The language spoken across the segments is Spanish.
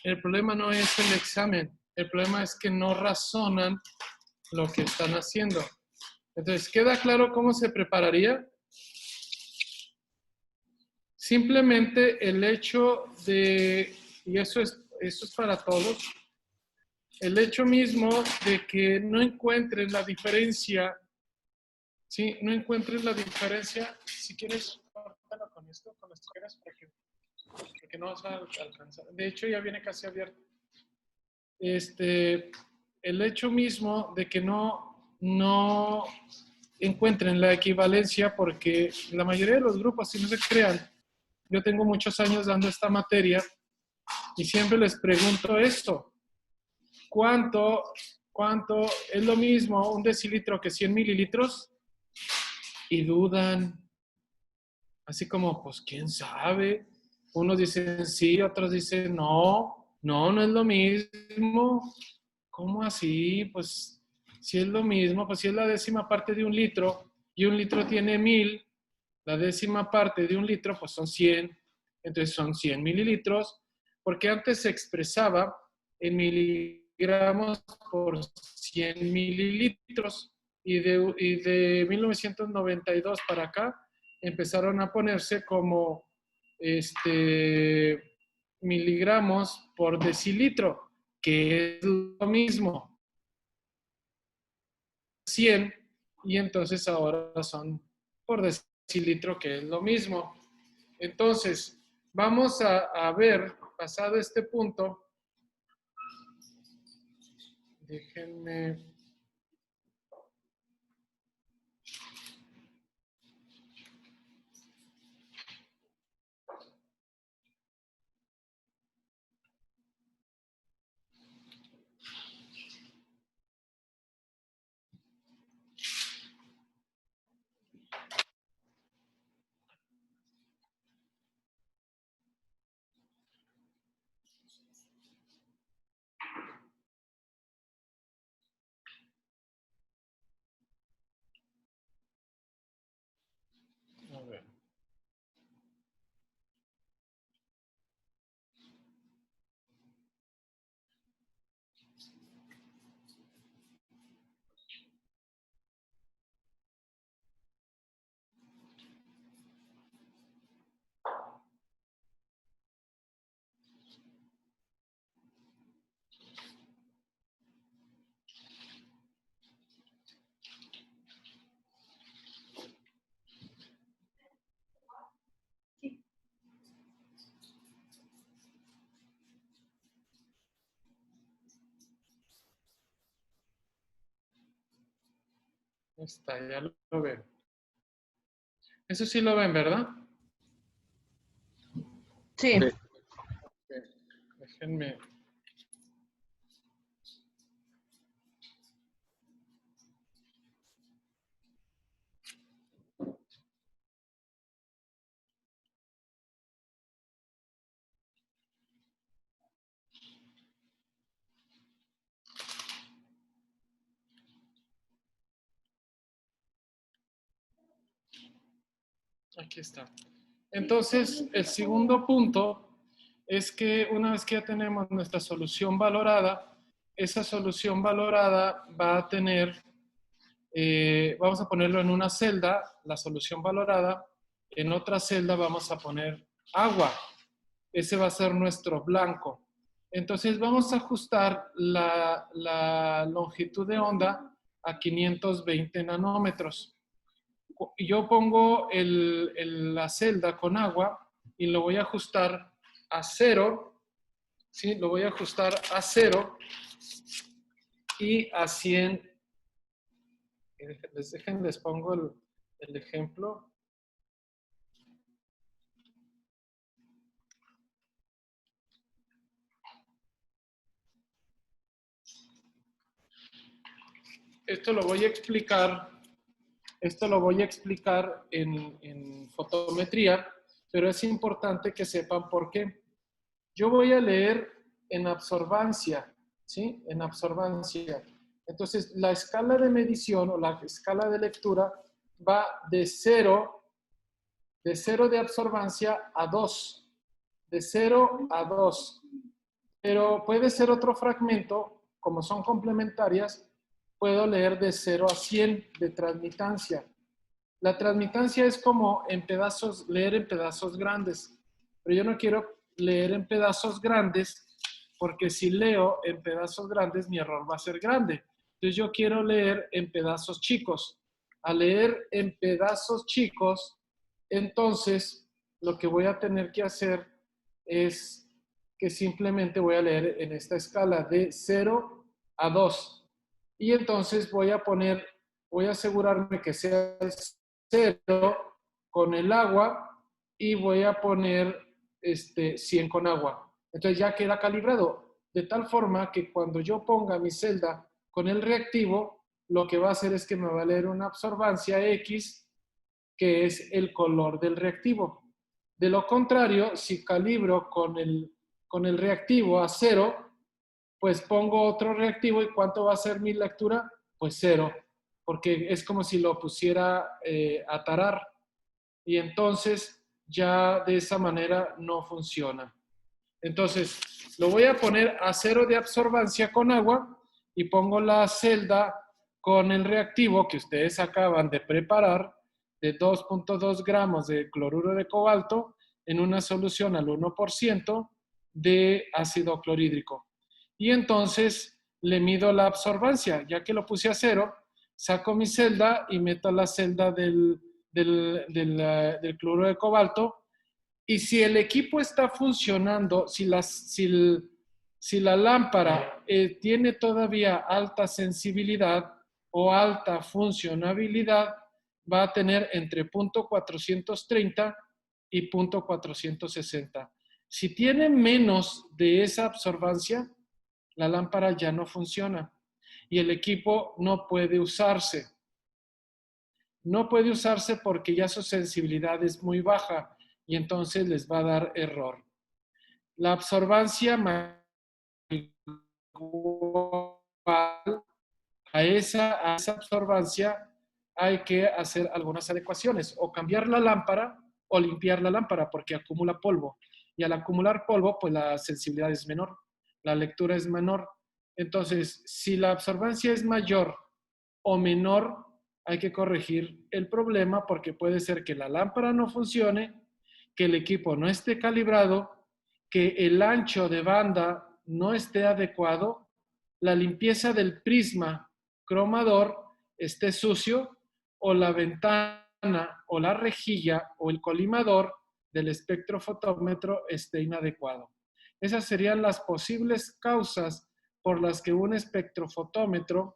El problema no es el examen, el problema es que no razonan lo que están haciendo. Entonces, ¿queda claro cómo se prepararía? Simplemente el hecho de, y eso es para todos, el hecho mismo de que no encuentres la diferencia, ¿sí? No encuentres la diferencia, si quieres, córtalo con esto, con las tijeras, porque no vas a alcanzar. De hecho, ya viene casi abierto. El hecho mismo de que no encuentren la equivalencia, porque la mayoría de los grupos, si no se crean, yo tengo muchos años dando esta materia y siempre les pregunto esto: ¿cuánto es lo mismo un decilitro que 100 mililitros? Y dudan, así como, pues, ¿quién sabe? Unos dicen sí, otros dicen no es lo mismo. ¿Cómo así? Pues, si es lo mismo, pues si es la décima parte de un litro y un litro tiene 1000, la décima parte de un litro, pues son 100, entonces son 100 mililitros, porque antes se expresaba en miligramos por 100 mililitros, y de 1992 para acá empezaron a ponerse como miligramos por decilitro, que es lo mismo, 100, y entonces ahora son por decilitro, que es lo mismo. Entonces, vamos a ver, pasado este punto, déjenme... A ver. Está, ya lo ven. Eso sí lo ven, ¿verdad? Sí. Déjenme... Aquí está. Entonces, el segundo punto es que una vez que ya tenemos nuestra solución valorada, esa solución valorada va a tener, vamos a ponerlo en una celda, la solución valorada, en otra celda vamos a poner agua. Ese va a ser nuestro blanco. Entonces vamos a ajustar la longitud de onda a 520 nanómetros. Yo pongo la celda con agua y lo voy a ajustar a 0, ¿sí? Lo voy a ajustar a 0 y a 100. Les pongo el ejemplo. Esto lo voy a explicar en fotometría, pero es importante que sepan por qué. Yo voy a leer en absorbancia, ¿sí? En absorbancia. Entonces, la escala de medición o la escala de lectura va de 0 de absorbancia a 2. De 0 a 2. pero puede ser otro fragmento, como son complementarias, puedo leer de 0 a 100 de transmitancia. La transmitancia es como en pedazos, leer en pedazos grandes, pero yo no quiero leer en pedazos grandes porque si leo en pedazos grandes mi error va a ser grande. Entonces yo quiero leer en pedazos chicos. Al leer en pedazos chicos, entonces lo que voy a tener que hacer es que simplemente voy a leer en esta escala de 0 a 2. Y entonces voy a asegurarme que sea 0 con el agua y voy a poner 100 con agua. Entonces ya queda calibrado, de tal forma que cuando yo ponga mi celda con el reactivo, lo que va a hacer es que me va a leer una absorbancia X, que es el color del reactivo. De lo contrario, si calibro con el reactivo a 0, pues pongo otro reactivo y ¿cuánto va a ser mi lectura? Pues 0, porque es como si lo pusiera a tarar y entonces ya de esa manera no funciona. Entonces, lo voy a poner a 0 de absorbancia con agua y pongo la celda con el reactivo que ustedes acaban de preparar de 2.2 gramos de cloruro de cobalto en una solución al 1% de ácido clorhídrico. Y entonces le mido la absorbancia. Ya que lo puse a 0, saco mi celda y meto la celda del cloruro de cobalto. Y si el equipo está funcionando, si la lámpara tiene todavía alta sensibilidad o alta funcionabilidad, va a tener entre .430 y .460. Si tiene menos de esa absorbancia, la lámpara ya no funciona y el equipo no puede usarse. No puede usarse porque ya su sensibilidad es muy baja y entonces les va a dar error. La absorbancia a esa absorbancia hay que hacer algunas adecuaciones o cambiar la lámpara o limpiar la lámpara porque acumula polvo. Y al acumular polvo, pues la sensibilidad es menor, la lectura es menor. Entonces, si la absorbancia es mayor o menor, hay que corregir el problema porque puede ser que la lámpara no funcione, que el equipo no esté calibrado, que el ancho de banda no esté adecuado, la limpieza del prisma cromador esté sucio o la ventana o la rejilla o el colimador del espectrofotómetro esté inadecuado. Esas serían las posibles causas por las que un espectrofotómetro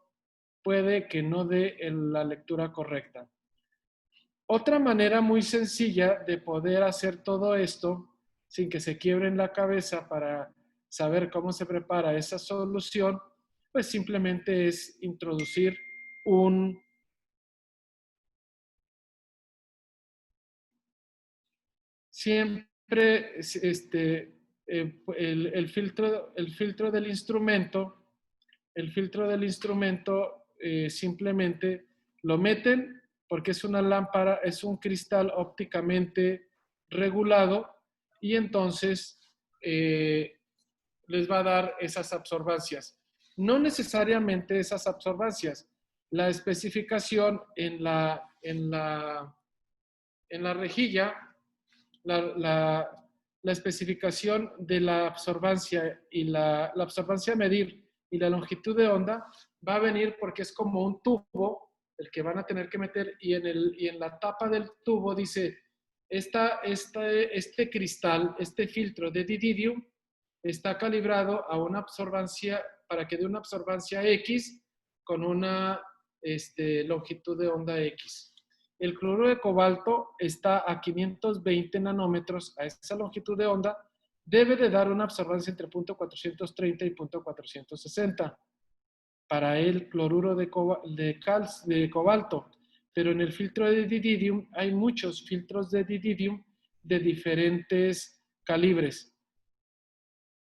puede que no dé la lectura correcta. Otra manera muy sencilla de poder hacer todo esto sin que se quiebren la cabeza para saber cómo se prepara esa solución, pues simplemente es introducir siempre el filtro del instrumento, simplemente lo meten porque es una lámpara, es un cristal ópticamente regulado y entonces les va a dar esas absorbancias. No necesariamente esas absorbancias. La especificación en la rejilla, la, la, la especificación de la absorbancia y la absorbancia a medir y la longitud de onda va a venir porque es como un tubo el que van a tener que meter y en la tapa del tubo dice este cristal, este filtro de dididium está calibrado a una absorbancia para que dé una absorbancia X con una longitud de onda X. El cloruro de cobalto está a 520 nanómetros a esa longitud de onda, debe de dar una absorbancia entre .430 y .460 para el cloruro de cobalto. Pero en el filtro de dididium hay muchos filtros de dididium de diferentes calibres.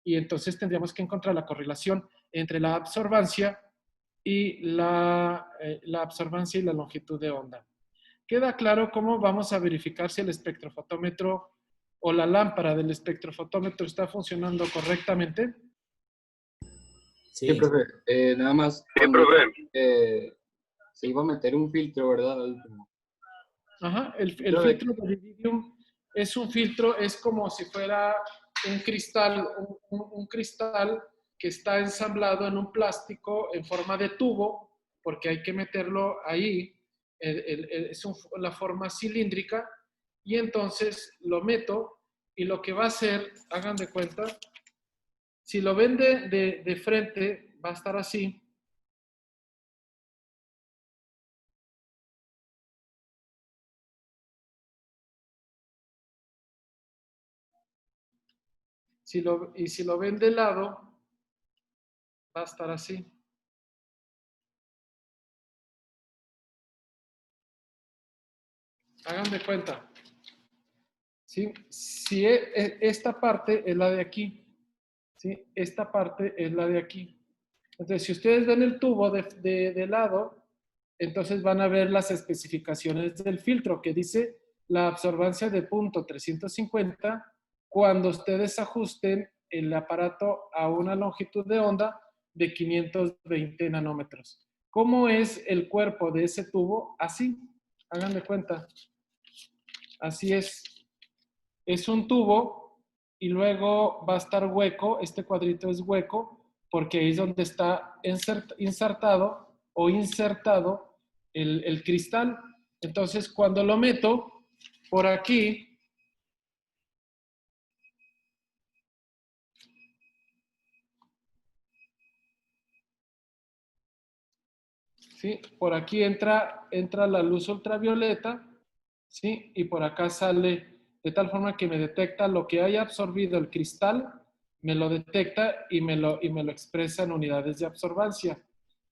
Y entonces tendríamos que encontrar la correlación entre la absorbancia y la absorbancia y la longitud de onda. ¿Queda claro cómo vamos a verificar si el espectrofotómetro o la lámpara del espectrofotómetro está funcionando correctamente? Sí, Sí, profe, nada más, Sí, cuando profe. se iba a meter un filtro, ¿verdad? Ajá, el Filtro de- filtro de iridium es un filtro, es como si fuera un cristal, un cristal que está ensamblado en un plástico en forma de tubo, porque hay que meterlo ahí, la forma cilíndrica, y entonces lo meto, y lo que va a hacer, hagan de cuenta, si lo ven de frente, va a estar así. Y si lo ven de lado, va a estar así. Hagan de cuenta. ¿Sí? Si esta parte es la de aquí, ¿sí? Esta parte es la de aquí. Entonces, si ustedes ven el tubo de lado, entonces van a ver las especificaciones del filtro que dice la absorbancia de punto 350 cuando ustedes ajusten el aparato a una longitud de onda de 520 nanómetros. ¿Cómo es el cuerpo de ese tubo? Así, hagan de cuenta. Así es. Es un tubo y luego va a estar hueco, este cuadrito es hueco, porque ahí es donde está insertado o insertado el cristal. Entonces, cuando lo meto por aquí, ¿sí? Por aquí entra la luz ultravioleta, ¿sí? Y por acá sale de tal forma que me detecta lo que haya absorbido el cristal, me lo detecta y me lo expresa en unidades de absorbancia.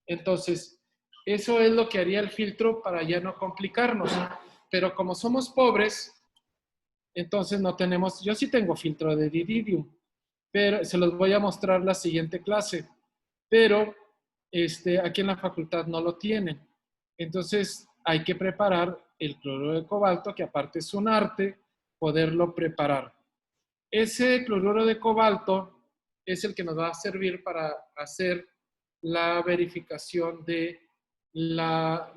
Entonces, eso es lo que haría el filtro para ya no complicarnos. Pero como somos pobres, entonces no tenemos, yo sí tengo filtro de iridium, pero se los voy a mostrar la siguiente clase. Pero aquí en la facultad no lo tienen. Entonces hay que preparar el cloruro de cobalto, que aparte es un arte poderlo preparar. Ese cloruro de cobalto es el que nos va a servir para hacer la verificación de la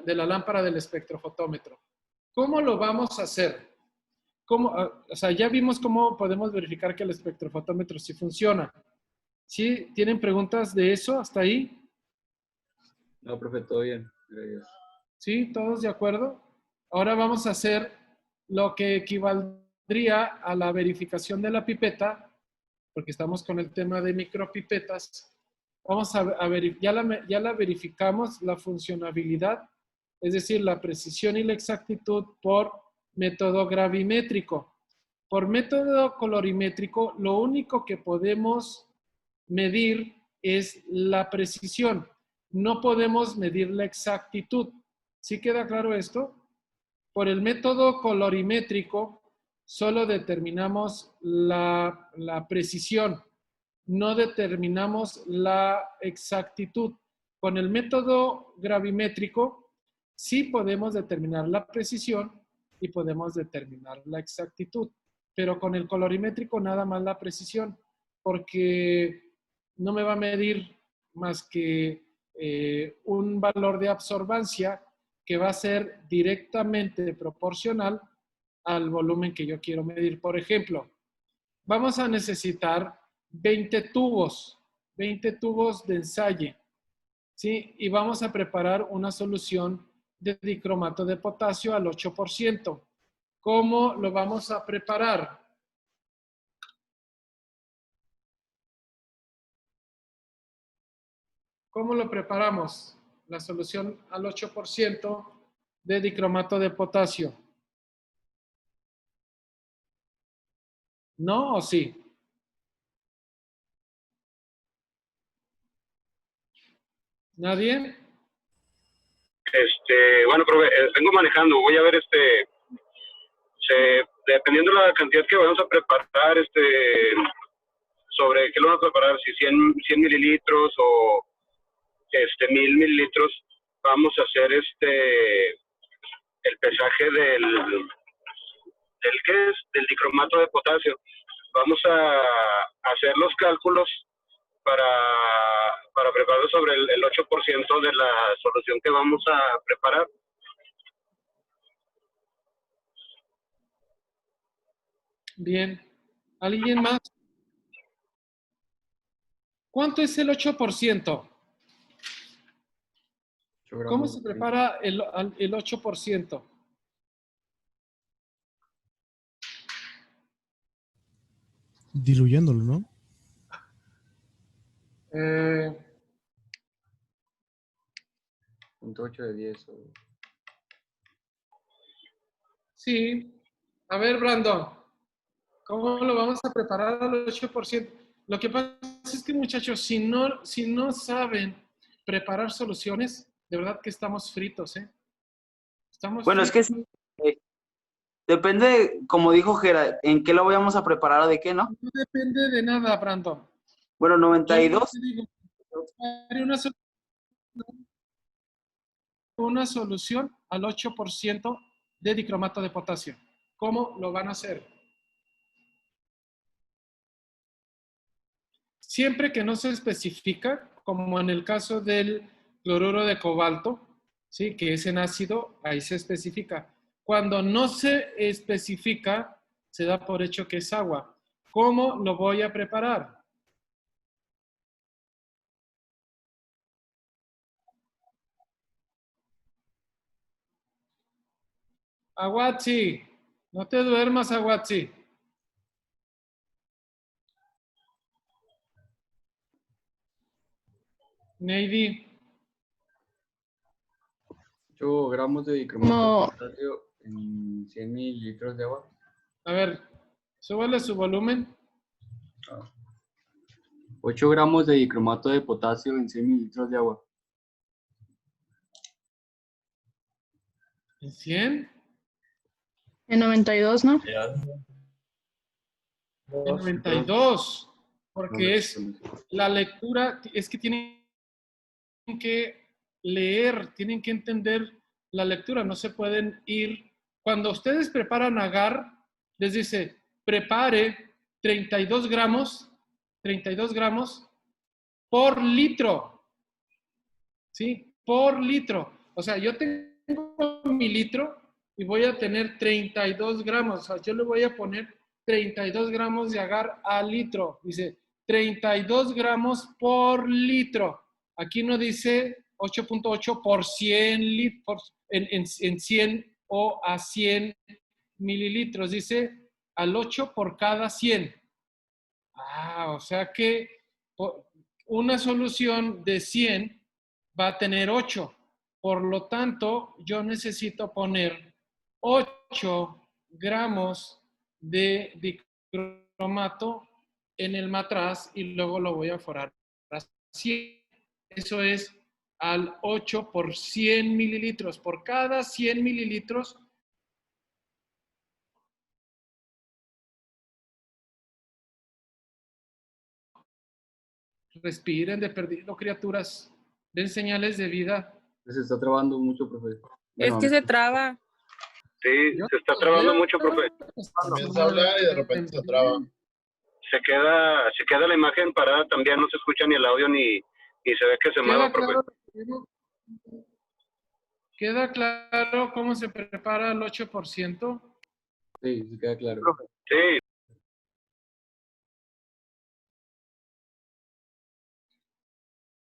lámpara del espectrofotómetro. ¿Cómo lo vamos a hacer? O sea, ya vimos cómo podemos verificar que el espectrofotómetro sí funciona. ¿Sí? ¿Tienen preguntas de eso hasta ahí? No, profe, todo bien. Gracias. ¿Sí? ¿Todos de acuerdo? Ahora vamos a hacer lo que equivaldría a la verificación de la pipeta, porque estamos con el tema de micropipetas. Vamos a ver, ya la verificamos, la funcionabilidad, es decir, la precisión y la exactitud por método gravimétrico. Por método colorimétrico, lo único que podemos medir es la precisión. No podemos medir la exactitud. ¿Sí queda claro esto? Por el método colorimétrico solo determinamos la precisión, no determinamos la exactitud. Con el método gravimétrico sí podemos determinar la precisión y podemos determinar la exactitud, pero con el colorimétrico nada más la precisión, porque no me va a medir más que un valor de absorbancia que va a ser directamente proporcional al volumen que yo quiero medir. Por ejemplo, vamos a necesitar 20 tubos de ensayo, ¿sí? Y vamos a preparar una solución de dicromato de potasio al 8%. ¿Cómo lo vamos a preparar? ¿Cómo lo preparamos? La solución al 8% de dicromato de potasio. ¿No o sí? ¿Nadie? Bueno, profe, vengo manejando, voy a ver, dependiendo de la cantidad que vamos a preparar, sobre qué lo vamos a preparar, si 100 mililitros o 1000 mililitros, vamos a hacer el pesaje del ¿qué es? Del dicromato de potasio. vamos a hacer los cálculos para preparar sobre el 8% de la solución que vamos a preparar. Bien. ¿Alguien más? ¿Cuánto es el 8%? 8 ¿Cómo gramos se de- prepara el 8%? Diluyéndolo, ¿no? Eh, 0.8 de 10. sí. A ver, Brandon, ¿cómo lo vamos a preparar al 8%? Lo que pasa es que, muchachos, si no saben preparar soluciones, de verdad que estamos fritos, ¿eh? Estamos Bueno, es que fritos. depende, como dijo Gera, en qué lo vayamos a preparar o de qué, ¿no? No depende de nada, Brandon. Bueno, Yo 92. te digo, haré una solución al 8% de dicromato de potasio. ¿Cómo lo van a hacer? Siempre que no se especifica, como en el caso del cloruro de cobalto, ¿sí? Que es en ácido, ahí se especifica. Cuando no se especifica, se da por hecho que es agua. ¿Cómo lo voy a preparar? Aguachi, no te duermas, Aguachi. Neidy, 8 gramos de dicromato No. de potasio en 100 mililitros de agua. a ver, súbale su volumen. 8 gramos de dicromato de potasio en 100 mililitros de agua. ¿En 100? En 92, ¿no? En 92. Porque No, es la lectura, es que tienen que leer, tienen que entender la lectura, no se pueden ir. Cuando ustedes preparan agar, les dice, prepare 32 gramos por litro, ¿sí? Por litro. O sea, yo tengo mi litro y voy a tener 32 gramos, o sea, yo le voy a poner 32 gramos de agar al litro. Dice, 32 gramos por litro. Aquí no dice 8.8 por 100 litros, en 100 o a 100 mililitros. Dice al 8 por cada 100. Ah, o sea que una solución de 100 va a tener 8. Por lo tanto, yo necesito poner 8 gramos de dicromato en el matraz y luego lo voy a forar a 100. Eso es al 8 por 100 mililitros. Por cada 100 mililitros, respiren de perdido, criaturas. Den señales de vida. Se está trabando mucho, profe. Es Bueno, que se traba. Sí, Yo se está trabando mucho, profe. Comienza a hablar y de repente se traba. Se queda la imagen parada también, no se escucha ni el audio ni se ve que se mueva, profe. ¿Queda claro cómo se prepara el 8%? sí, se queda claro. Sí,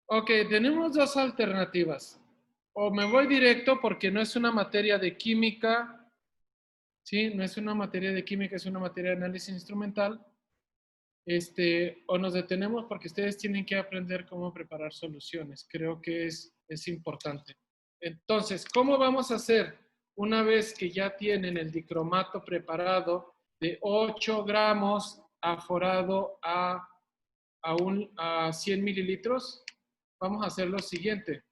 Ok, tenemos dos alternativas. O me voy directo porque no es una materia de química, ¿sí? No es una materia de química, es una materia de análisis instrumental. O nos detenemos porque ustedes tienen que aprender cómo preparar soluciones. Creo que es importante. Entonces, ¿cómo vamos a hacer una vez que ya tienen el dicromato preparado de 8 gramos aforado a 100 mililitros? Vamos a hacer lo siguiente.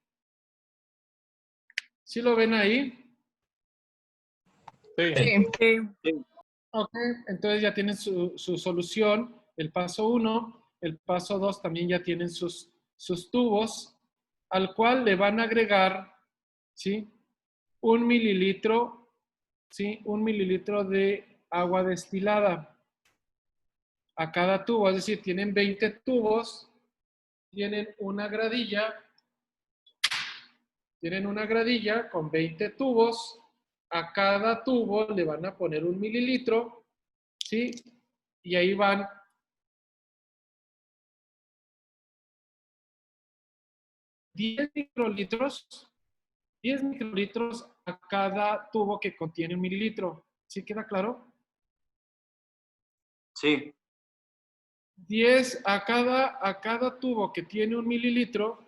¿Sí lo ven ahí? Sí. Ok, entonces ya tienen su solución, el paso 1, el paso 2 también ya tienen sus tubos, al cual le van a agregar, ¿sí? 1 mililitro, ¿sí? 1 mililitro de agua destilada. a cada tubo, es decir, tienen 20 tubos, tienen una gradilla con 20 tubos, a cada tubo le van a poner 1 mililitro, ¿sí? Y ahí van 10 microlitros a cada tubo que contiene 1 mililitro. ¿Sí queda claro? Sí. 10 a cada tubo que tiene 1 mililitro,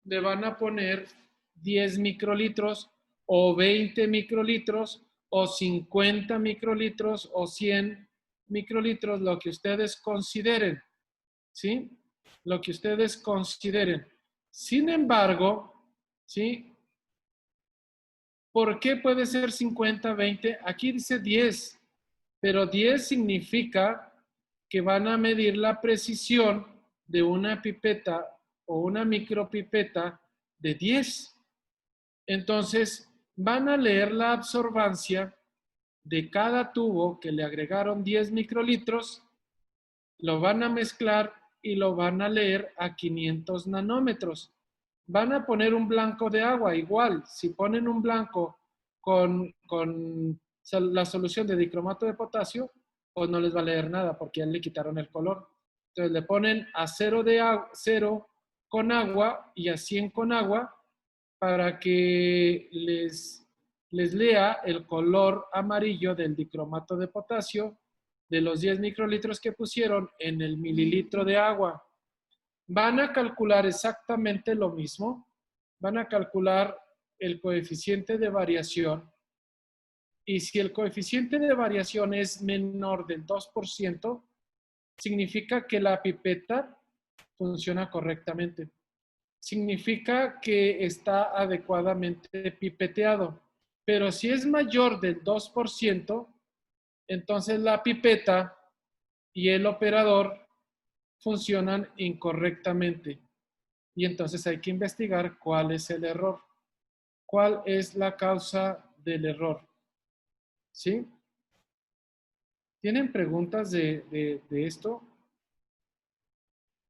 le van a poner 10 microlitros o 20 microlitros o 50 microlitros o 100 microlitros, lo que ustedes consideren, ¿sí? Lo que ustedes consideren. Sin embargo, ¿sí? ¿Por qué puede ser 50, 20? Aquí dice 10, pero 10 significa que van a medir la precisión de una pipeta o una micropipeta de 10. Entonces, van a leer la absorbancia de cada tubo que le agregaron 10 microlitros, lo van a mezclar y lo van a leer a 500 nanómetros. Van a poner un blanco de agua, igual, si ponen un blanco con la solución de dicromato de potasio, pues no les va a leer nada porque ya le quitaron el color. Entonces le ponen a 0 con agua y a 100 con agua para que les lea el color amarillo del dicromato de potasio de los 10 microlitros que pusieron en el mililitro de agua. Van a calcular exactamente lo mismo. Van a calcular el coeficiente de variación. Y si el coeficiente de variación es menor del 2%, significa que la pipeta funciona correctamente. Significa que está adecuadamente pipeteado. Pero si es mayor del 2%, entonces la pipeta y el operador funcionan incorrectamente. Y entonces hay que investigar cuál es el error. ¿Cuál es la causa del error? ¿Sí? ¿Tienen preguntas de esto?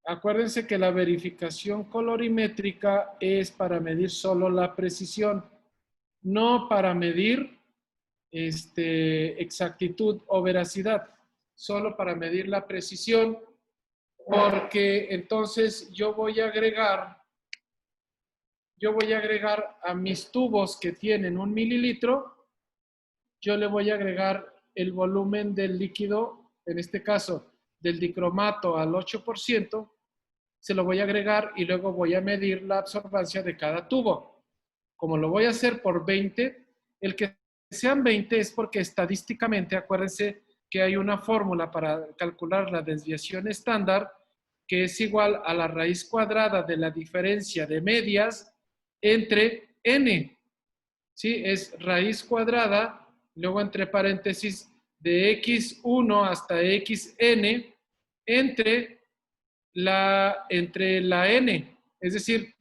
Acuérdense que la verificación colorimétrica es para medir solo la precisión, no para medir exactitud o veracidad, solo para medir la precisión, porque entonces yo voy a agregar a mis tubos que tienen 1 mililitro, yo le voy a agregar el volumen del líquido, en este caso del dicromato al 8%, se lo voy a agregar y luego voy a medir la absorbancia de cada tubo. Como lo voy a hacer por 20, el que sean 20 es porque estadísticamente, acuérdense que hay una fórmula para calcular la desviación estándar que es igual a la raíz cuadrada de la diferencia de medias entre n. ¿Sí? Es raíz cuadrada, luego entre paréntesis, de x1 hasta xn entre la n. Es decir,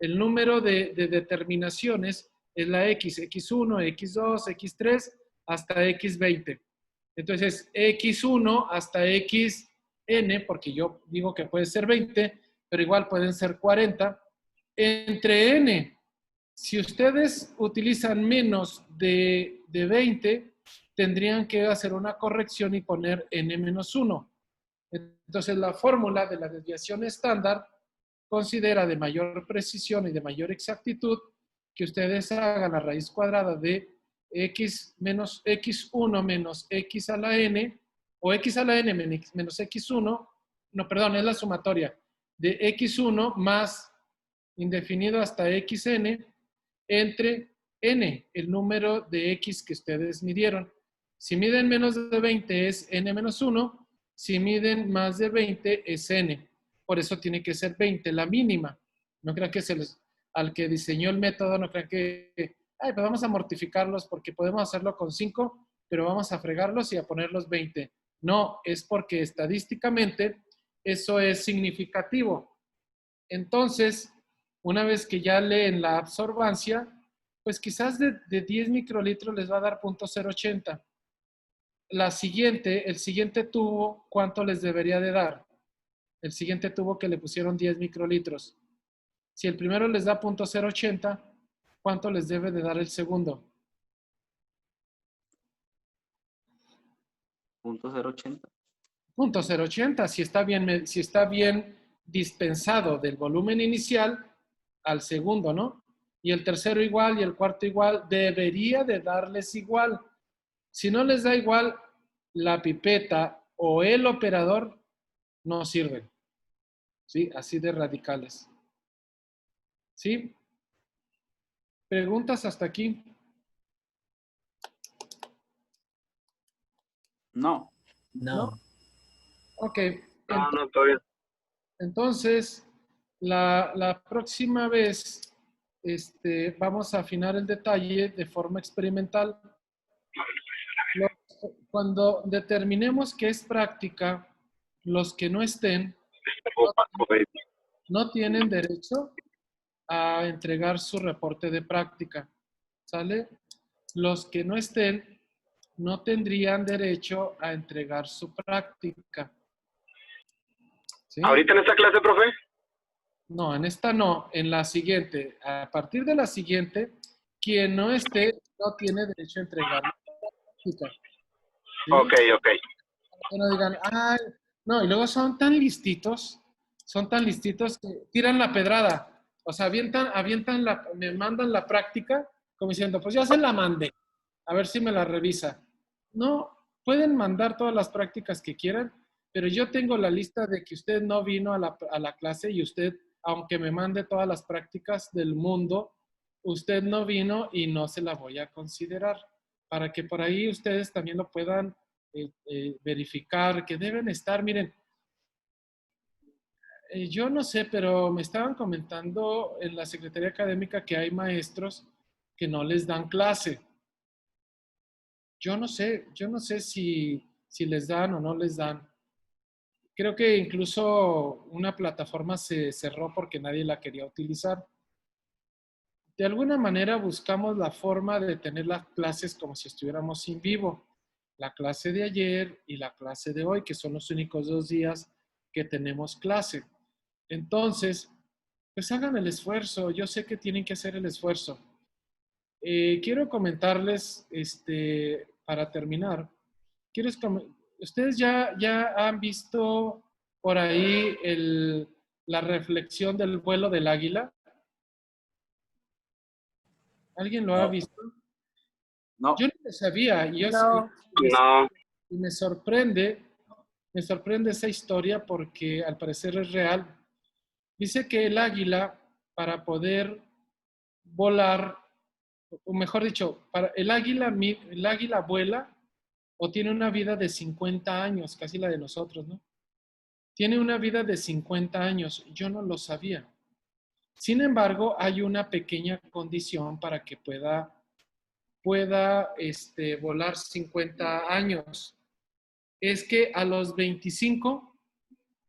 el número de determinaciones es la x, x1, x2, x3 hasta x20. Entonces, x1 hasta xn, porque yo digo que puede ser 20, pero igual pueden ser 40, entre n. Si ustedes utilizan menos de 20, tendrían que hacer una corrección y poner n-1. Entonces, la fórmula de la desviación estándar considera de mayor precisión y de mayor exactitud que ustedes hagan la raíz cuadrada de x menos x1 menos x a la n, o x a la n menos x1, no, perdón, es la sumatoria, de x1 más indefinido hasta xn entre n, el número de x que ustedes midieron. Si miden menos de 20 es n-1, si miden más de 20 es n. Por eso tiene que ser 20, la mínima. No crean que al que diseñó el método, no crean que, pues vamos a mortificarlos porque podemos hacerlo con 5, pero vamos a fregarlos y a ponerlos 20. No, es porque estadísticamente eso es significativo. Entonces, una vez que ya leen la absorbancia, pues quizás de 10 microlitros les va a dar 0.080. el siguiente tubo, ¿cuánto les debería de dar? El siguiente tubo que le pusieron 10 microlitros. Si el primero les da 0.080, ¿cuánto les debe de dar el segundo? 0.080. 0.080, si está bien dispensado del volumen inicial al segundo, ¿no? Y el tercero igual y el cuarto igual, debería de darles igual. Si no les da igual, la pipeta o el operador no sirven. ¿Sí? Así de radicales. ¿Sí? ¿Preguntas hasta aquí? No. ¿No? Ok. No, todo bien. Entonces, la próxima vez vamos a afinar el detalle de forma experimental. Cuando determinemos que es práctica, los que no estén no tienen derecho a entregar su reporte de práctica. ¿Sale? Los que no estén no tendrían derecho a entregar su práctica. ¿Sí? ¿Ahorita en esta clase, profe? No, en esta no, en la siguiente. A partir de la siguiente, quien no esté no tiene derecho a entregar la práctica. ¿Sí? Ok. Que no digan, ay, no, y luego son tan listitos que tiran la pedrada. O sea, me mandan la práctica como diciendo, pues ya se la mandé, a ver si me la revisa. No, pueden mandar todas las prácticas que quieran, pero yo tengo la lista de que usted no vino a la clase y usted, aunque me mande todas las prácticas del mundo, usted no vino y no se la voy a considerar. Para que por ahí ustedes también lo puedan verificar, que deben estar, miren, yo no sé, pero me estaban comentando en la Secretaría Académica que hay maestros que no les dan clase. Yo no sé si les dan o no les dan. Creo que incluso una plataforma se cerró porque nadie la quería utilizar. De alguna manera buscamos la forma de tener las clases como si estuviéramos en vivo. La clase de ayer y la clase de hoy, que son los únicos 2 días que tenemos clase. Entonces, pues hagan el esfuerzo. Yo sé que tienen que hacer el esfuerzo. Quiero comentarles, para terminar, ustedes ya han visto por ahí la reflexión del vuelo del águila. ¿Alguien lo ha visto? No. Yo no lo sabía y No. No. me sorprende esa historia porque al parecer es real. Dice que el águila, para poder volar, o mejor dicho, el águila vuela o tiene una vida de 50 años, casi la de nosotros, ¿no? Tiene una vida de 50 años. Yo no lo sabía. Sin embargo, hay una pequeña condición para que pueda volar 50 años. Es que a los 25,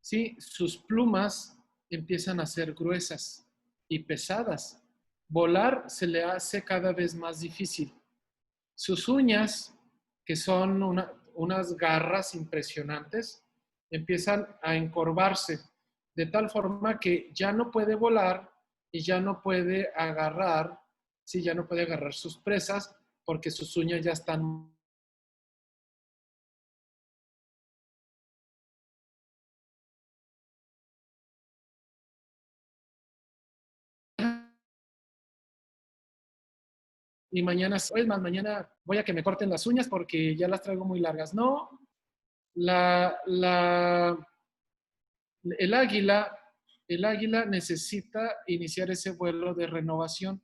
¿sí? Sus plumas empiezan a ser gruesas y pesadas. Volar se le hace cada vez más difícil. Sus uñas, que son unas garras impresionantes, empiezan a encorvarse de tal forma que ya no puede volar y ya no puede agarrar, ¿sí? Ya no puede agarrar sus presas porque sus uñas ya están y mañana, es más, mañana voy a que me corten las uñas porque ya las traigo muy largas. No, el águila, necesita iniciar ese vuelo de renovación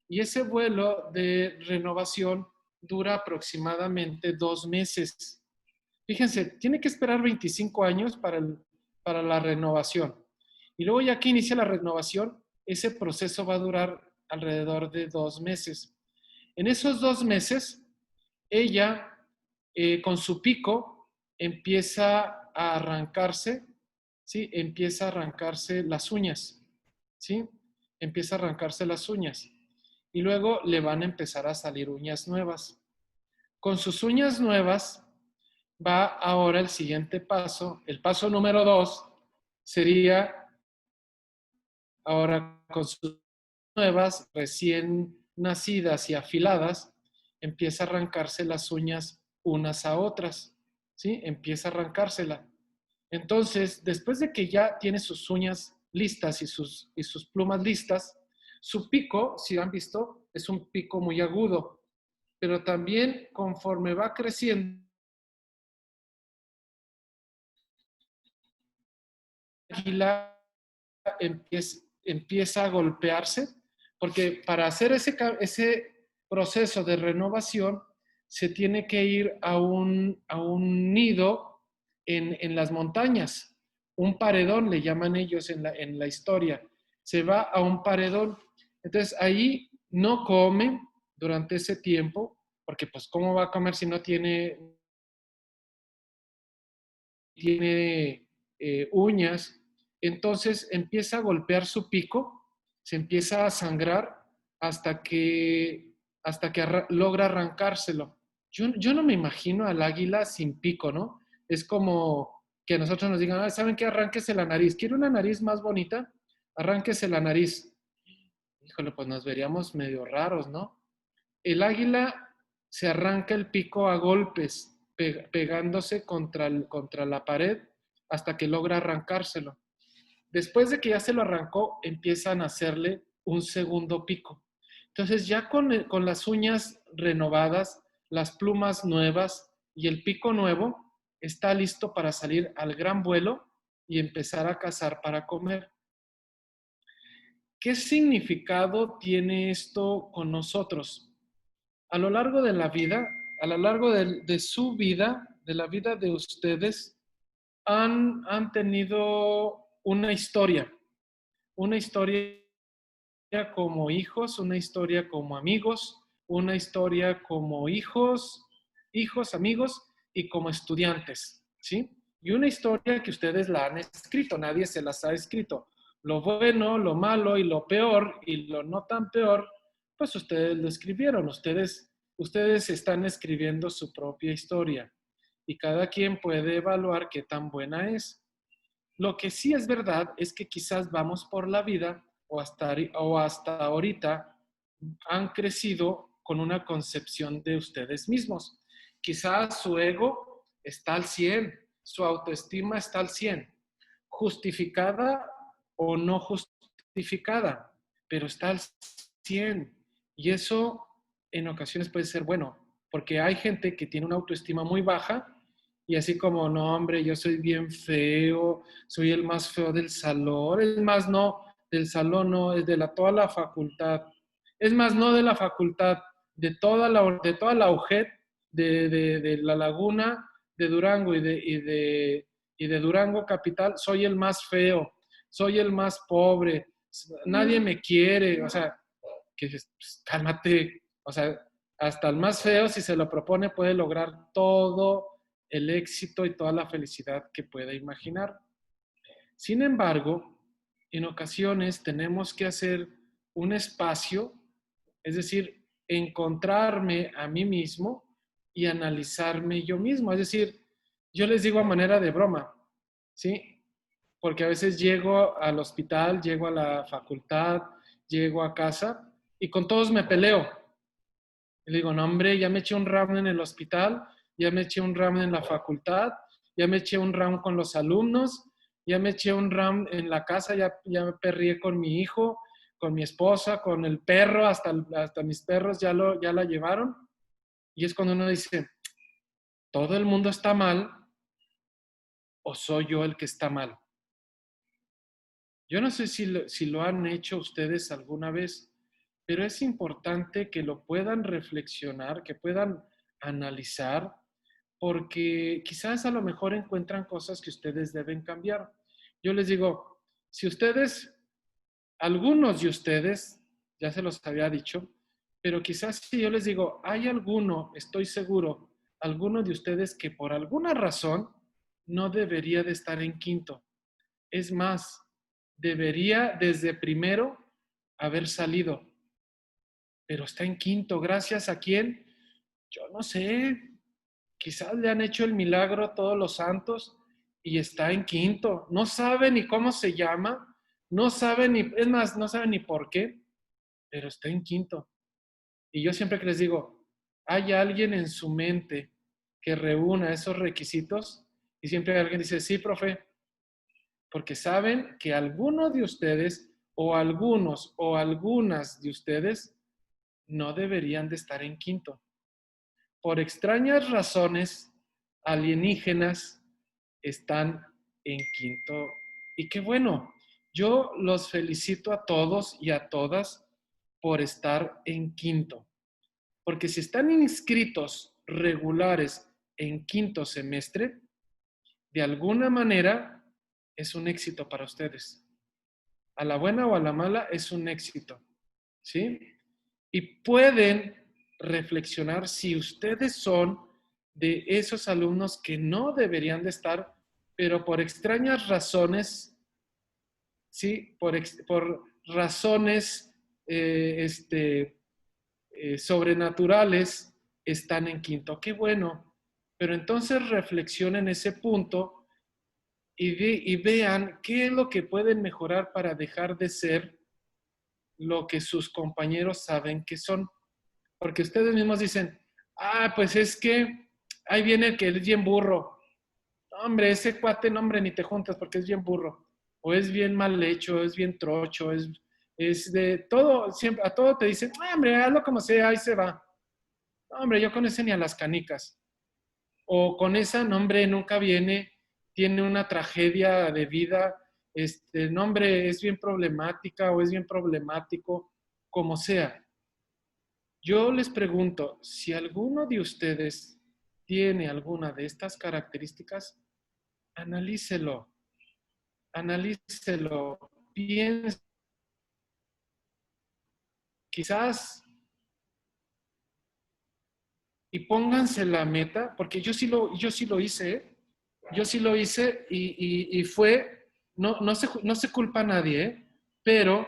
y ese vuelo de renovación dura aproximadamente 2 meses. Fíjense, tiene que esperar 25 años para la renovación. Y luego ya que inicia la renovación, ese proceso va a durar alrededor de 2 meses. En esos 2 meses, ella con su pico empieza a arrancarse, ¿sí? Empieza a arrancarse las uñas, ¿sí? Empieza a arrancarse las uñas. Y luego le van a empezar a salir uñas nuevas. Con sus uñas nuevas, va ahora el siguiente paso. El paso número 2 sería ahora con sus nuevas, recién nacidas y afiladas, empieza a arrancarse las uñas unas a otras, ¿sí? Empieza a arrancársela. Entonces, después de que ya tiene sus uñas listas y sus plumas listas, su pico, si han visto, es un pico muy agudo, pero también conforme va creciendo, la empieza a golpearse, porque para hacer ese proceso de renovación se tiene que ir a un nido en las montañas, un paredón le llaman ellos en la historia, se va a un paredón, entonces ahí no come durante ese tiempo, porque pues cómo va a comer si no tiene uñas, entonces empieza a golpear su pico, se empieza a sangrar hasta que logra arrancárselo. Yo no me imagino al águila sin pico, ¿no? Es como que a nosotros nos digan, ¿saben qué? Arránquese la nariz. ¿Quiere una nariz más bonita? Arránquese la nariz. Híjole, pues nos veríamos medio raros, ¿no? El águila se arranca el pico a golpes, pegándose contra la pared hasta que logra arrancárselo. Después de que ya se lo arrancó, empiezan a hacerle un segundo pico. Entonces ya con las uñas renovadas, las plumas nuevas y el pico nuevo, está listo para salir al gran vuelo y empezar a cazar para comer. ¿Qué significado tiene esto con nosotros? A lo largo de la vida, a lo largo de su vida, de la vida de ustedes, han tenido una historia como hijos, una historia como amigos, una historia como hijos, amigos y como estudiantes, ¿sí? Y una historia que ustedes la han escrito, nadie se las ha escrito. Lo bueno, lo malo y lo peor y lo no tan peor, pues ustedes lo escribieron, ustedes están escribiendo su propia historia y cada quien puede evaluar qué tan buena es. Lo que sí es verdad es que quizás vamos por la vida o hasta ahorita han crecido con una concepción de ustedes mismos. Quizás su ego está al 100, su autoestima está al 100, justificada o no justificada, pero está al 100. Y eso en ocasiones puede ser bueno, porque hay gente que tiene una autoestima muy baja y así como, no, hombre, yo soy bien feo, soy el más feo del salón, es más, no, del salón no, es de toda la facultad. Es más, no de la facultad, de toda la UJED, de La Laguna, de Durango y de Durango Capital, soy el más feo, soy el más pobre, nadie me quiere, o sea, que pues, cálmate, o sea, hasta el más feo, si se lo propone, puede lograr todo el éxito y toda la felicidad que pueda imaginar. Sin embargo, en ocasiones tenemos que hacer un espacio, es decir, encontrarme a mí mismo y analizarme yo mismo. Es decir, yo les digo a manera de broma, ¿sí? Porque a veces llego al hospital, llego a la facultad, llego a casa y con todos me peleo. Y le digo, no, hombre, ya me eché un round en el hospital, ya me eché un round en la facultad, ya me eché un round con los alumnos, ya me eché un round en la casa, ya me perrié con mi hijo, con mi esposa, con el perro, hasta mis perros ya la llevaron. Y es cuando uno dice, ¿todo el mundo está mal o soy yo el que está mal? Yo no sé si lo han hecho ustedes alguna vez, pero es importante que lo puedan reflexionar, que puedan analizar, porque quizás a lo mejor encuentran cosas que ustedes deben cambiar. Yo les digo, si algunos de ustedes, ya se los había dicho, pero quizás si yo les digo, hay alguno, estoy seguro, alguno de ustedes que por alguna razón no debería de estar en quinto. Es más, debería desde primero haber salido, pero está en quinto. ¿Gracias a quién? Yo no sé. quizás le han hecho el milagro a todos los santos y está en quinto. No sabe ni cómo se llama, no sabe ni, es más, no sabe ni por qué, pero está en quinto. Y yo siempre que les digo, ¿hay alguien en su mente que reúna esos requisitos? Y siempre alguien dice, sí, profe, porque saben que alguno de ustedes o algunos o algunas de ustedes no deberían de estar en quinto. Por extrañas razones alienígenas están en quinto. Y qué bueno, yo los felicito a todos y a todas por estar en quinto. Porque si están inscritos regulares en quinto semestre, de alguna manera es un éxito para ustedes. A la buena o a la mala es un éxito, ¿sí? Y pueden reflexionar si ustedes son de esos alumnos que no deberían de estar, pero por extrañas razones, ¿sí? Por razones sobrenaturales están en quinto. Qué bueno. Pero entonces reflexionen ese punto y vean qué es lo que pueden mejorar para dejar de ser lo que sus compañeros saben que son. Porque ustedes mismos dicen, pues es que ahí viene el que es bien burro. Hombre, ese cuate, no, hombre, ni te juntas porque es bien burro. O es bien mal hecho, es bien trocho, es de todo, siempre, a todo te dicen, hombre, hazlo como sea, ahí se va. Hombre, yo con ese ni a las canicas. O con esa, no, hombre, nunca viene, tiene una tragedia de vida, no, hombre, es bien problemática o es bien problemático, como sea. Yo les pregunto, si alguno de ustedes tiene alguna de estas características, analícelo, piense. Quizás, y pónganse la meta, porque yo sí lo hice, ¿eh? Yo sí lo hice y fue, no se culpa a nadie, ¿eh? Pero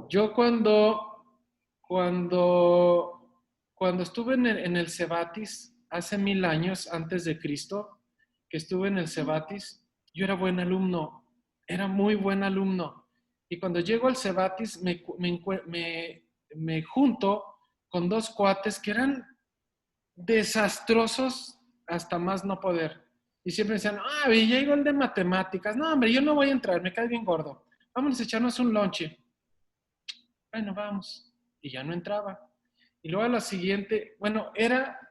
yo cuando estuve en el Cebatis, hace 1000 años antes de Cristo, que estuve en el Cebatis, yo era buen alumno, era muy buen alumno. Y cuando llego al Cebatis, me junto con 2 cuates que eran desastrosos hasta más no poder. Y siempre decían, llegó el de matemáticas. No, hombre, yo no voy a entrar, me cae bien gordo. Vámonos a echarnos un lonche. Bueno, vamos. Y ya no entraba. Y luego a la siguiente,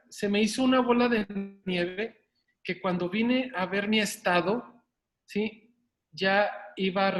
se me hizo una bola de nieve que cuando vine a ver mi estado, ¿sí? Ya iba a